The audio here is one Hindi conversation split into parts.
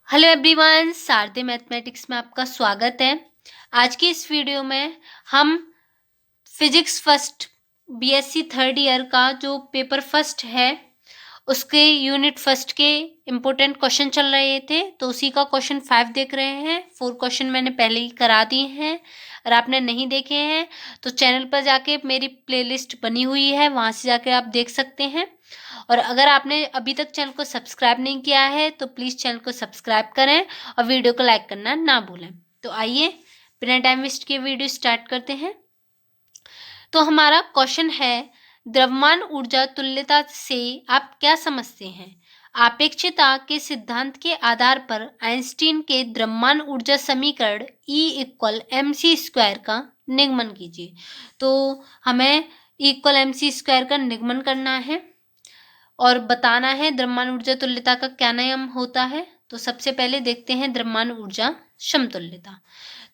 हेलो एवरीवन, शारदे मैथमेटिक्स में आपका स्वागत है। आज की इस वीडियो में हम physics first BSc third year का जो पेपर फर्स्ट है उसके यूनिट फर्स्ट के इम्पोर्टेंट क्वेश्चन चल रहे थे, तो उसी का क्वेश्चन 5 देख रहे हैं। 4 क्वेश्चन मैंने पहले ही करा दिए हैं। अगर आपने नहीं देखे हैं तो चैनल पर जाके मेरी प्लेलिस्ट बनी हुई है, वहाँ से जाके आप देख सकते हैं। और अगर आपने अभी तक चैनल को सब्सक्राइब नहीं किया है तो प्लीज़ चैनल को सब्सक्राइब करें और वीडियो को लाइक करना ना भूलें। तो आइए बिना टाइम वेस्ट किए वीडियो स्टार्ट करते हैं। तो हमारा क्वेश्चन है, द्रव्यमान ऊर्जा तुल्यता से आप क्या समझते हैं? आपेक्षिकता के सिद्धांत के आधार पर आइंस्टीन के द्रव्यमान ऊर्जा समीकरण E=mc² का निगमन कीजिए। तो हमें E=mc² का निगमन करना है और बताना है द्रव्यमान ऊर्जा तुल्यता का क्या नियम होता है। तो सबसे पहले देखते हैं द्रव्यमान ऊर्जा समतुल्यता।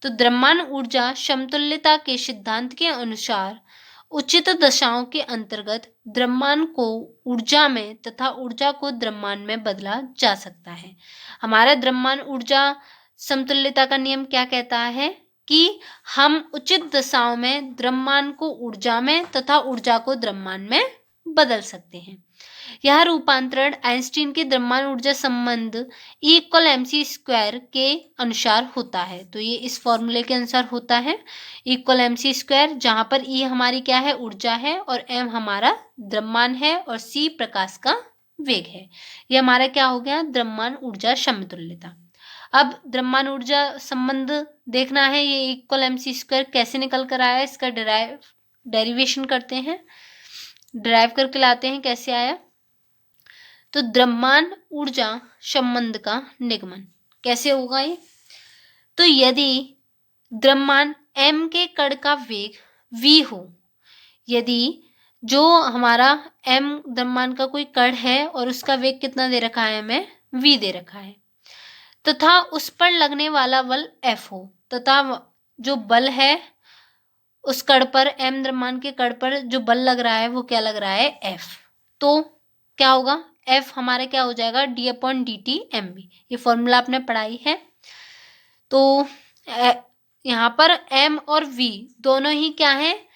तो द्रव्यमान ऊर्जा समतुल्यता के सिद्धांत के अनुसार उचित दशाओं के अंतर्गत द्रव्यमान को ऊर्जा में तथा ऊर्जा को द्रव्यमान में बदला जा सकता है। हमारा द्रव्यमान ऊर्जा समतुल्यता का नियम क्या कहता है कि हम उचित दशाओं में द्रव्यमान को ऊर्जा में तथा ऊर्जा को द्रव्यमान में बदल सकते हैं। यह रूपांतरण आइंस्टीन के द्रव्यमान ऊर्जा संबंध E=mc² के अनुसार होता है। तो ये इस फॉर्मूले के अनुसार होता है E=mc², जहाँ पर E हमारी क्या है, ऊर्जा है, और m हमारा द्रव्यमान है और c प्रकाश का वेग है। ये हमारा क्या हो गया, द्रव्यमान ऊर्जा समतुल्यता। अब द्रव्यमान ऊर्जा संबंध देखना है, ये E=mc² कैसे निकल कर आया, इसका डेरिवेशन करते हैं, ड्राइव करके लाते हैं कैसे आया। तो द्रव्यमान ऊर्जा संबंध का निगमन कैसे होगा ये? तो यदि द्रव्यमान m के कण का वेग v हो, यदि जो हमारा m द्रव्यमान का कोई कण है और उसका वेग कितना दे रखा है, हमें v दे रखा है, तथा उस पर लगने वाला बल F हो, तथा जो बल है उस कण पर, m द्रव्यमान के कण पर जो बल लग रहा है वो क्या लग रहा है, F। तो क्या होगा, F हमारा क्या हो जाएगा, d/dt mv। ये फॉर्मूला आपने पढ़ाई है। तो यहाँ पर m और v दोनों ही क्या है,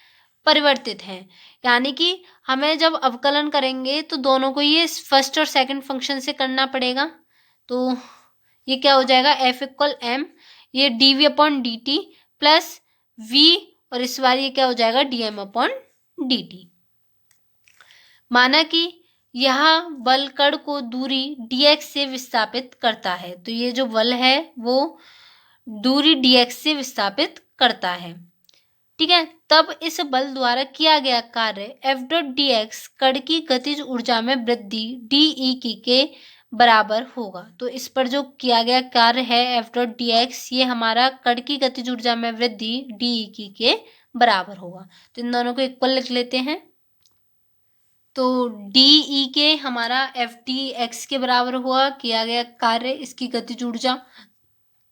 परिवर्तित हैं, यानी कि हमें जब अवकलन करेंगे तो दोनों को ये फर्स्ट और सेकंड फंक्शन से करना पड़ेगा। तो ये क्या हो जाएगा, F=m, ये dv/dt प्लस v, और इस बार ये क्या हो जाएगा, dm/dt। माना कि यह बल कण को दूरी dx से विस्थापित करता है। तो ये जो बल है वो दूरी dx से विस्थापित करता है, ठीक है। तब इस बल द्वारा किया गया कार्य F.dx कण की गतिज ऊर्जा में वृद्धि dE के बराबर होगा। तो इस पर जो किया गया कार्य है F.dx, ये हमारा कण की गतिज ऊर्जा में वृद्धि dE के बराबर होगा। तो इन दोनों को इक्वल लिख लेते हैं। तो dE के हमारा F.dx के बराबर हुआ, किया गया कार्य इसकी गतिज ऊर्जा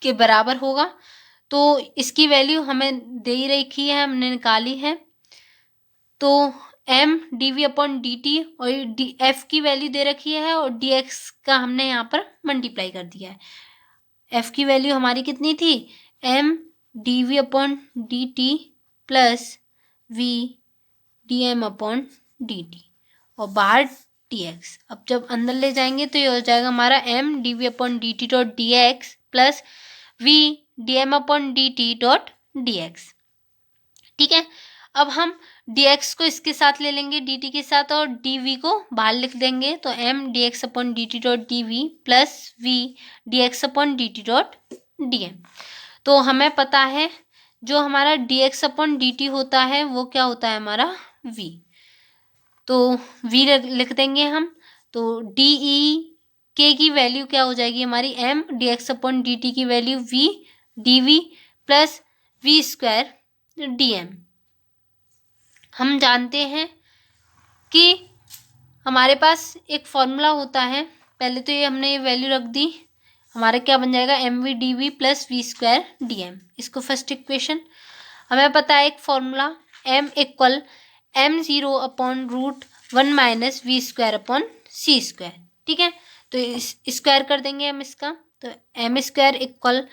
के बराबर होगा। तो इसकी वैल्यू हमें दे ही रखी है, हमने निकाली है। तो m dv/dt और f की वैल्यू दे रखी है और dx का हमने यहाँ पर मल्टीप्लाई कर दिया है। f की वैल्यू हमारी कितनी थी, m dv/dt plus v dm/dt और बाहर dx। अब जब अंदर ले जाएंगे तो ये हो जाएगा हमारा m dv/dt.dx plus v dm/dt.dx, ठीक है। अब हम dx को इसके साथ ले लेंगे dt के साथ और dv को बाहर लिख देंगे। तो m dx/dt.dv plus v dx/dt.dm। तो हमें पता है जो हमारा dx/dt होता है वो क्या होता है, हमारा v। तो v लिख देंगे हम। तो dE k की वैल्यू क्या हो जाएगी हमारी, m dx/dt की value v dv plus v² dm। हम जानते हैं कि हमारे पास एक फॉर्मूला होता है, पहले तो ये हमने ये वैल्यू रख दी, हमारा क्या बन जाएगा, mv dv plus v² dm। इसको फर्स्ट इक्वेशन हमें पता है एक फॉर्मूला m=m0/√1 - v² c², ठीक है। तो स्क्वायर कर देंगे हम इसका। तो M square equal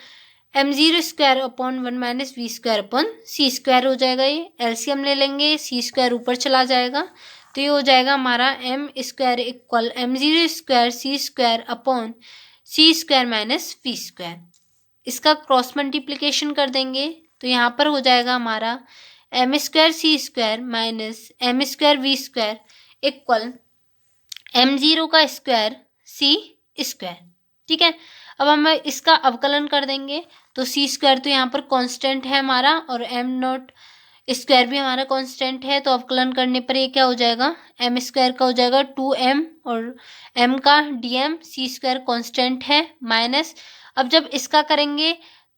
m0 square upon 1 minus V square upon C square हो जाएगा। ये एलसीएम ले लेंगे, सी स्क्वायर ऊपर चला जाएगा, तो ये हो जाएगा हमारा M square equal m0 square C square upon C square minus V square. इसका क्रॉस मल्टीप्लिकेशन कर देंगे तो यहाँ पर हो जाएगा हमारा M square C square minus M square V square equal m0 का स्क्वायर सी स्क्वायर। ठीक है, अब हम इसका अवकलन कर देंगे तो सी स्क्वायर तो यहाँ पर कांस्टेंट है हमारा और एम नॉट स्क्वायर भी हमारा कांस्टेंट है, तो अवकलन करने पर ये क्या हो जाएगा, एम स्क्वायर का हो जाएगा 2m और m का dm, सी स्क्वायर कांस्टेंट है माइनस, अब जब इसका करेंगे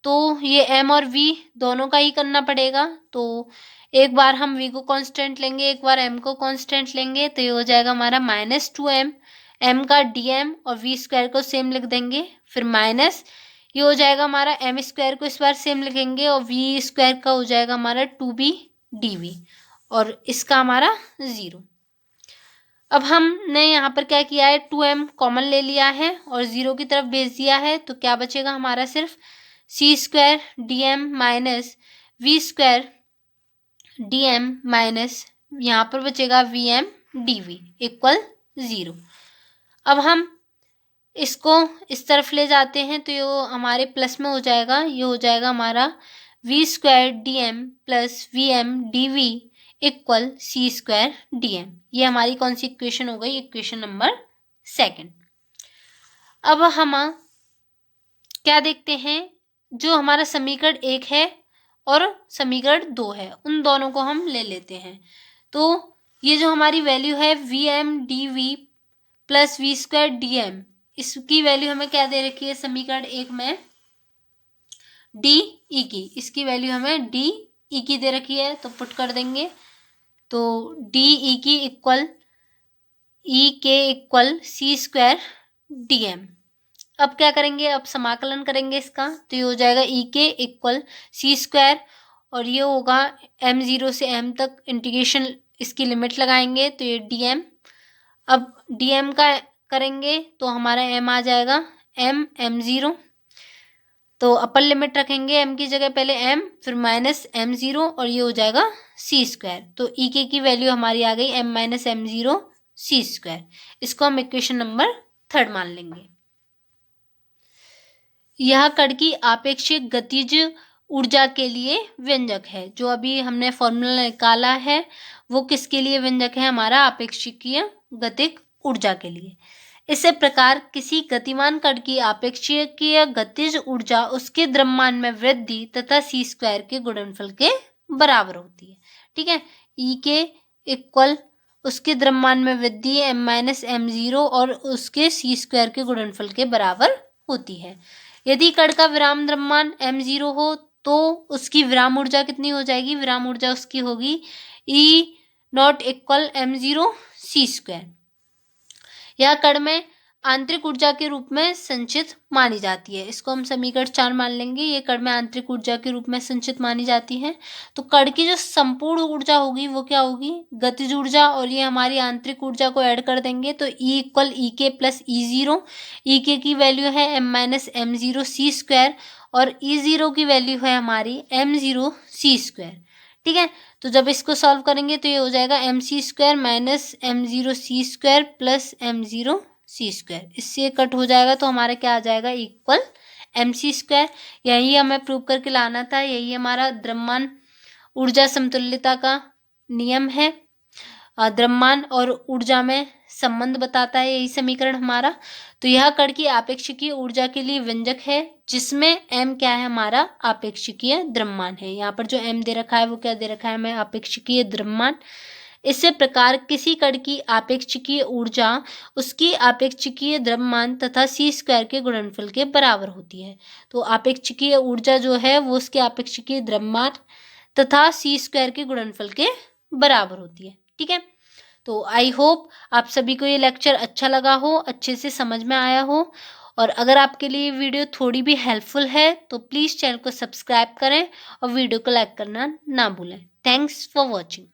तो ये m और v दोनों का ही करना पड़ेगा, तो एक बार हम v को कांस्टेंट लेंगे, एक बार m को कांस्टेंट लेंगे, तो ये हो जाएगा हमारा -2m, m का dm और v स्क्वायर को सेम लिख देंगे, फिर माइनस ये हो जाएगा हमारा एम स्क्वायर को इस बार सेम लिखेंगे और वी स्क्वायर का हो जाएगा हमारा 2b dv और इसका हमारा 0। अब हमने यहाँ पर क्या किया है, 2m कॉमन ले लिया है और 0 की तरफ भेज दिया है, तो क्या बचेगा हमारा सिर्फ C square dm minus V square dm minus यहाँ पर बचेगा vm dv इक्वल 0। अब हम इसको इस तरफ ले जाते हैं तो ये हमारे प्लस में हो जाएगा, ये हो जाएगा हमारा V square D M plus V M D V equal C square D M. ये हमारी कौन सी इक्वेशन हो गई, इक्वेशन नंबर 2। अब हम क्या देखते हैं, जो हमारा समीकरण 1 है और समीकरण 2 है उन दोनों को हम ले लेते हैं। तो ये जो हमारी वैल्यू है V M D V plus V square D M, इसकी वैल्यू हमें क्या दे रखी है समीकरण 1 में, डी ई की, इसकी वैल्यू हमें डी ई की दे रखी है, तो पुट कर देंगे तो डी ई की इक्वल ई के equal C square D M. अब क्या करेंगे, अब समाकलन करेंगे इसका, तो ये हो जाएगा ई के इक्वल सी स्क्वायर और ये होगा m0 से m तक इंटीग्रेशन, इसकी लिमिट लगाएंगे तो ये dm। अब dm का करेंगे तो हमारा m आ जाएगा m0, तो अपर लिमिट रखेंगे m की जगह पहले m फिर माइनस m0 और ये हो जाएगा सी स्क्वायर, तो ई के की वैल्यू हमारी आ गई m minus m0 C square. इसको हम इक्वेशन नंबर 3 मान लेंगे। यह कण की आपेक्षिक गतिज ऊर्जा के लिए व्यंजक है, जो अभी हमने फॉर्मूला निकाला है वो किसके लिए व्यंजक है, हमारा आपेक्षिकीय गतिज ऊर्जा के लिए। इसी प्रकार किसी गतिमान कण की आपेक्षिकीय गतिज ऊर्जा उसके द्रव्यमान में वृद्धि तथा सी स्क्वायर के गुणनफल के बराबर होती है। ठीक है, ई के इक्वल उसके द्रव्यमान में वृद्धि m माइनस m0 और उसके सी स्क्वायर के गुणनफल के बराबर होती है। यदि कण का विराम द्रव्यमान m0 हो तो उसकी विराम ऊर्जा कितनी हो जाएगी, विराम ऊर्जा उसकी होगी E not equal m0 C square. यह कण में आंतरिक ऊर्जा के रूप में संचित मानी जाती है, इसको हम समीकरण 4 मान लेंगे। ये कण में आंतरिक ऊर्जा के रूप में संचित मानी जाती है, तो कण की जो संपूर्ण ऊर्जा होगी वो क्या होगी, गतिज ऊर्जा, और ये हमारी आंतरिक ऊर्जा को ऐड कर देंगे तो E इक्वल ई के प्लस E0। ई के की वैल्यू है m minus m0 C square और E0 की वैल्यू है हमारी m0 सी स्क्वायर। ठीक है, तो जब इसको सॉल्व करेंगे तो ये हो जाएगा m सी square minus m0 C square plus m0 C square, इससे कट हो जाएगा तो हमारा क्या आ जाएगा, इक्वल एम सी स्क्वायर। यही हमें प्रूव करके लाना था, यही हमारा द्रव्यमान ऊर्जा समतुल्यता का नियम है, द्रव्यमान और ऊर्जा में संबंध बताता है यही समीकरण हमारा। तो यह कण की आपेक्षिकीय ऊर्जा के लिए व्यंजक है, जिसमें m क्या है, हमारा आपेक्षिकीय द्रव्यमान है। यहाँ पर जो m दे रखा है वो क्या दे रखा है हमें, आपेक्षिकीय द्रव्यमान। इसी प्रकार किसी कण की आपेक्षिकीय ऊर्जा उसकी आपेक्षिकीय द्रव्यमान तथा सी स्क्वायर के गुणनफल के बराबर होती है। तो आपेक्षिकीय ऊर्जा जो है वो उसके आपेक्षिकीय द्रव्यमान तथा सी स्क्वायर के गुणनफल के बराबर होती है। ठीक है, तो आई होप आप सभी को ये लेक्चर अच्छा लगा हो, अच्छे से समझ में आया हो, और अगर आपके लिए वीडियो थोड़ी भी हेल्पफुल है तो प्लीज़ चैनल को सब्सक्राइब करें और वीडियो को लाइक करना ना भूलें। Thanks for watching.